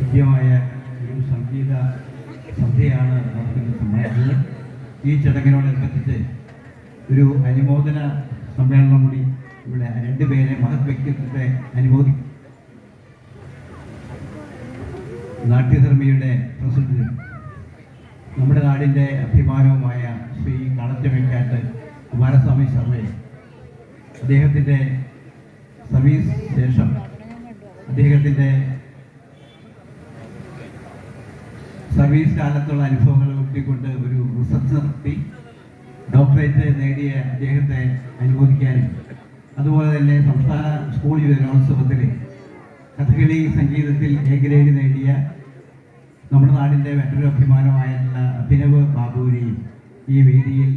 കൃത്യമായ ഒരു സംഗീത സന്ധ്യയാണ് നമുക്കിന്ന് സമ്മാനിച്ചത്. ഈ ചടങ്ങിനോടനുബന്ധിച്ച് ഒരു അനുമോദന സമ്മേളനം കൂടി ഇവിടെ രണ്ടുപേരെ മഹത് വ്യക്തിത്വത്തെ അനുമോദിക്കും. നാട്യധർമ്മിയുടെ പ്രസിഡന്റ്, നമ്മുടെ നാടിൻ്റെ അഭിമാനവുമായ ശ്രീ കളച്ചമേക്കാട്ട് കുമാരസ്വാമി ശർമ്മയെ അദ്ദേഹത്തിൻ്റെ സർവീസ് ശേഷം അദ്ദേഹത്തിൻ്റെ സർവീസ് കാലത്തുള്ള അനുഭവങ്ങൾ ഉൾക്കൊണ്ട് ഒരു റിസർച്ച് നടത്തി ഡോക്ടറേറ്റ് നേടിയ അദ്ദേഹത്തെ അനുമോദിക്കാനും അതുപോലെ തന്നെ സംസ്ഥാന സ്കൂൾ യുവജനോത്സവത്തിൽ കഥകളി സംഗീതത്തിൽ എ ഗ്രേഡ് നേടിയ നമ്മുടെ നാടിൻ്റെ മറ്റൊരു അഭിമാനമായിട്ടുള്ള അഭിനവ് ബാബുവിനെയും ഈ വേദിയിൽ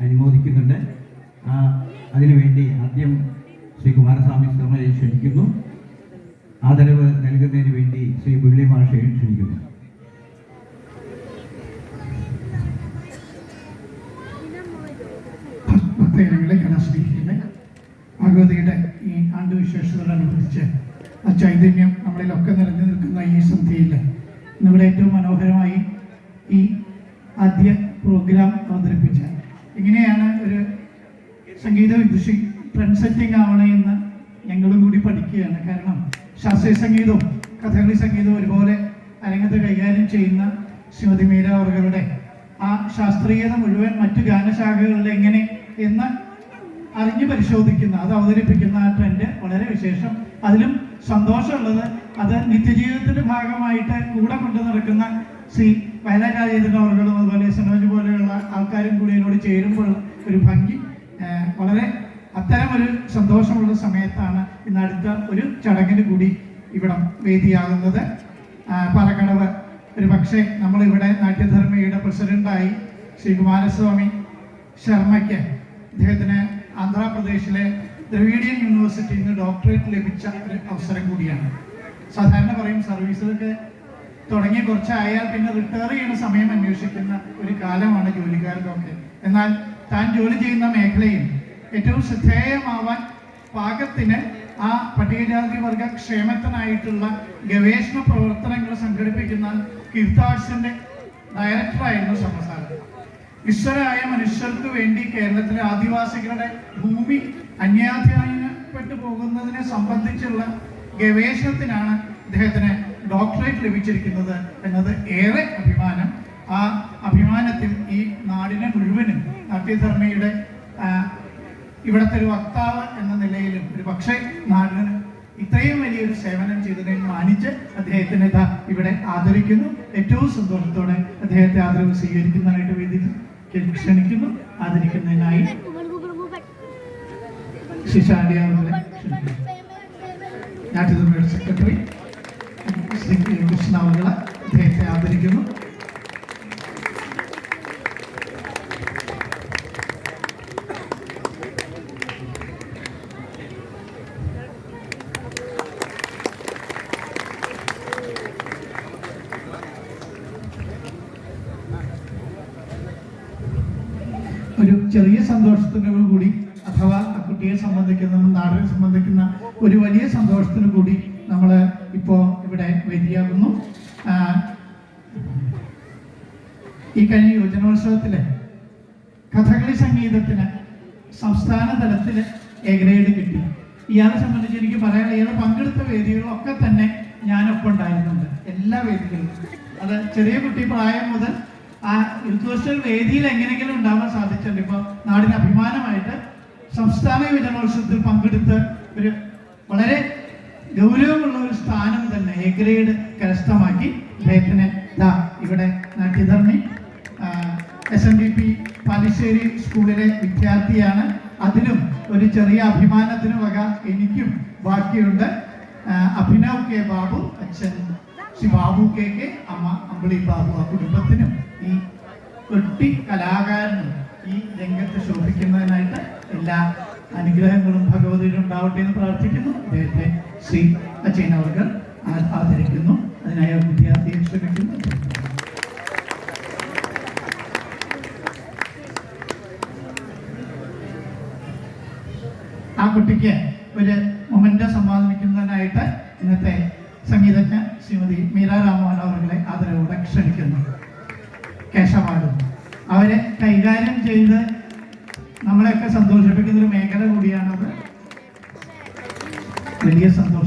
അനുമോദിക്കുന്നുണ്ട്. അതിനുവേണ്ടി ആദ്യം ശ്രീ കുമാരസ്വാമി ശർമ്മയെ ക്ഷണിക്കുന്നു. ആദരവ് നൽകുന്നതിന് വേണ്ടി ശ്രീ മുരളി മാഷയെ ക്ഷണിക്കുന്നു. ഭക്തജനങ്ങളെ കലാസ്നേഹികളെ, ഭഗവതിയുടെ ഈ ആണ്ടുവിശേഷത്തോടനുബന്ധിച്ച് ആ ചൈതന്യം നമ്മളിലൊക്കെ നിറഞ്ഞു നിൽക്കുന്ന ഈ സന്ധ്യയിൽ ഇന്നിവിടെ ഏറ്റവും മനോഹരമായി ഈ ആദ്യ പ്രോഗ്രാം അവതരിപ്പിച്ച എങ്ങനെയാണ് ഒരു സംഗീത വിദുഷി ട്രെൻഡ് സെറ്റിംഗ് ആവണമെന്ന് ഞങ്ങളും കൂടി പഠിക്കുകയാണ്. കാരണം ശാസ്ത്രീയ സംഗീതവും കഥകളി സംഗീതവും ഒരുപോലെ അരങ്ങത്ത് കൈകാര്യം ചെയ്യുന്ന ശ്രീമതി മീര അവരുടെ ആ ശാസ്ത്രീയത മുഴുവൻ മറ്റു ഗാനശാഖകളിൽ എങ്ങനെ എന്ന് അറിഞ്ഞു പരിശോധിക്കുന്ന, അത് അവതരിപ്പിക്കുന്ന ആ ട്രെൻഡ് വളരെ വിശേഷം. അതിലും സന്തോഷമുള്ളത് അത് നിത്യജീവിതത്തിന്റെ ഭാഗമായിട്ട് കൂടെ കൊണ്ടു നടക്കുന്ന ശ്രീ വയലാരാജേന്ദ്രൻ അവർകളും അതുപോലെ സനോജ് പോലെയുള്ള ആൾക്കാരും കൂടി എന്നോട് ചേരുമ്പോൾ ഒരു ഭംഗി, വളരെ അത്തരമൊരു സന്തോഷമുള്ള സമയത്താണ് ഇന്ന് അടുത്ത ഒരു ചടങ്ങിന് കൂടി ഇവിടം വേദിയാകുന്നത്. പാലക്കടവ് ഒരു പക്ഷേ നമ്മളിവിടെ നാട്യധർമ്മിയുടെ പ്രസിഡന്റായി ശ്രീ കുമാരസ്വാമി ശർമ്മയ്ക്ക് അദ്ദേഹത്തിന് ആന്ധ്രാപ്രദേശിലെ ദ്രവീഡിയൻ യൂണിവേഴ്സിറ്റിയിൽ നിന്ന് ഡോക്ടറേറ്റ് ലഭിച്ച ഒരു അവസരം കൂടിയാണ്. സാധാരണ പറയും സർവീസുകൾക്ക് തുടങ്ങി കുറച്ചായാൽ പിന്നെ റിട്ടയർ ചെയ്യുന്ന സമയം അന്വേഷിക്കുന്ന ഒരു കാലമാണ് ജോലിക്കാർക്കൊക്കെ. എന്നാൽ താൻ ജോലി ചെയ്യുന്ന മേഖലയിൽ ഏറ്റവും ശ്രദ്ധേയമാവാൻ പാകത്തിന് ആ പട്ടികജാതി വർഗ ക്ഷേമത്തിനായിട്ടുള്ള ഗവേഷണ പ്രവർത്തനങ്ങൾ സംഘടിപ്പിക്കുന്ന കീർത്താർട്സിന്റെ ഡയറക്ടറായിരുന്നു സമസാരം. വിശ്വരായ മനുഷ്യർക്ക് വേണ്ടി കേരളത്തിലെ ആദിവാസികളുടെ ഭൂമി അന്യാധീനപ്പെട്ടു പോകുന്നതിനെ സംബന്ധിച്ചുള്ള ഗവേഷണത്തിനാണ് അദ്ദേഹത്തിന് ഡോക്ടറേറ്റ് ലഭിച്ചിരിക്കുന്നത് എന്നത് ഏറെ അഭിമാനം. ആ അഭിമാനത്തിൽ ഈ നാടിനെ മുഴുവനും നാട്യധർമ്മിയുടെ ഇവിടുത്തെ ഒരു വക്താവ് എന്ന നിലയിലും ഒരു പക്ഷേ നാടിന് ഇത്രയും വലിയൊരു സേവനം ചെയ്തതിനെ മാനിച്ച് അദ്ദേഹത്തിന് ഇവിടെ ആദരിക്കുന്നു. ഏറ്റവും സന്തോഷത്തോടെ അദ്ദേഹത്തെ ആദരവ് സ്വീകരിക്കുന്നതിനായിട്ട് വേദിക്ക് ക്ഷണിക്കുന്നു. ആദരിക്കുന്നതിനായി ശിശാടിയാവുകളെ നാട്യധർമ്മിയുടെ സെക്രട്ടറി ശ്രീ കൃഷ്ണാവുകളെ അദ്ദേഹത്തെ ആദരിക്കുന്നു. ഒരു ചെറിയ സന്തോഷത്തിനോട് കൂടി, അഥവാ ആ കുട്ടിയെ സംബന്ധിക്കുന്ന നാടിനെ സംബന്ധിക്കുന്ന ഒരു വലിയ സന്തോഷത്തിന് കൂടി നമ്മൾ ഇപ്പോൾ ഇവിടെ വേദിയാകുന്നു. ഈ കഴിഞ്ഞ യുവജനോത്സവത്തില് കഥകളി സംഗീതത്തിന് സംസ്ഥാന തലത്തിൽ എ ഗ്രേഡ് കിട്ടി. ഇയാളെ സംബന്ധിച്ച് എനിക്ക് പറയാൻ, ഇയാൾ പങ്കെടുത്ത വേദികളിലൊക്കെ തന്നെ ഞാനൊപ്പം ഉണ്ടായിരുന്നുണ്ട്. എല്ലാ വേദികളിലും. അത് ചെറിയ കുട്ടി പ്രായം മുതൽ ആ യൂത്ത് വേദിയിൽ എങ്ങനെയെങ്കിലും ഉണ്ടാവാൻ സാധിച്ചിട്ടുണ്ട്. ഇപ്പോൾ നാടിന് അഭിമാനമായിട്ട് സംസ്ഥാന യുവജനോത്സവത്തിൽ പങ്കെടുത്ത് ഒരു വളരെ ഗൗരവമുള്ള ഒരു സ്ഥാനം തന്നെ എ ഗ്രേഡ് കരസ്ഥമാക്കി അദ്ദേഹത്തിന് ഇവിടെ നാട്യധർമ്മി SNDP പാലിശ്ശേരി സ്കൂളിലെ വിദ്യാർത്ഥിയാണ്. അതിലും ഒരു ചെറിയ അഭിമാനത്തിന് വക എനിക്കും ബാക്കിയുണ്ട്. അഭിനവ് കെ ബാബു, അച്ഛൻ ശ്രീ ബാബു കെ അമ്മ അമ്പിളി ബാബു, ആ കുടുംബത്തിനും ഈ ഒട്ടി കലാകാരനും ഈ രംഗത്ത് ശോഭിക്കുന്നതിനായിട്ട് എല്ലാ അനുഗ്രഹങ്ങളും ഭഗവതിയിലും ഉണ്ടാവട്ടെ എന്ന് പ്രാർത്ഥിക്കുന്നു. അദ്ദേഹത്തെ ശ്രീ അച്ഛൻ അവർ ആദരിക്കുന്നു. അതിനായി വിദ്യാർത്ഥിയെ ക്ഷണിക്കുന്നു. ആ കുട്ടിക്ക് ഒരു മൊമെന്റ് സമ്മാനിക്കുന്നതിനായിട്ട് ഇന്നത്തെ സംഗീതജ്ഞ ശ്രീമതി മീര രാമോഹൻ അവരുടെ ആദരവോടെ ക്ഷണിക്കുന്നു. കേശവാടും അവരെ കൈകാര്യം ചെയ്ത് നമ്മളെയൊക്കെ സന്തോഷിപ്പിക്കുന്ന ഒരു മേഖല കൂടിയാണത്. വലിയ സന്തോഷം.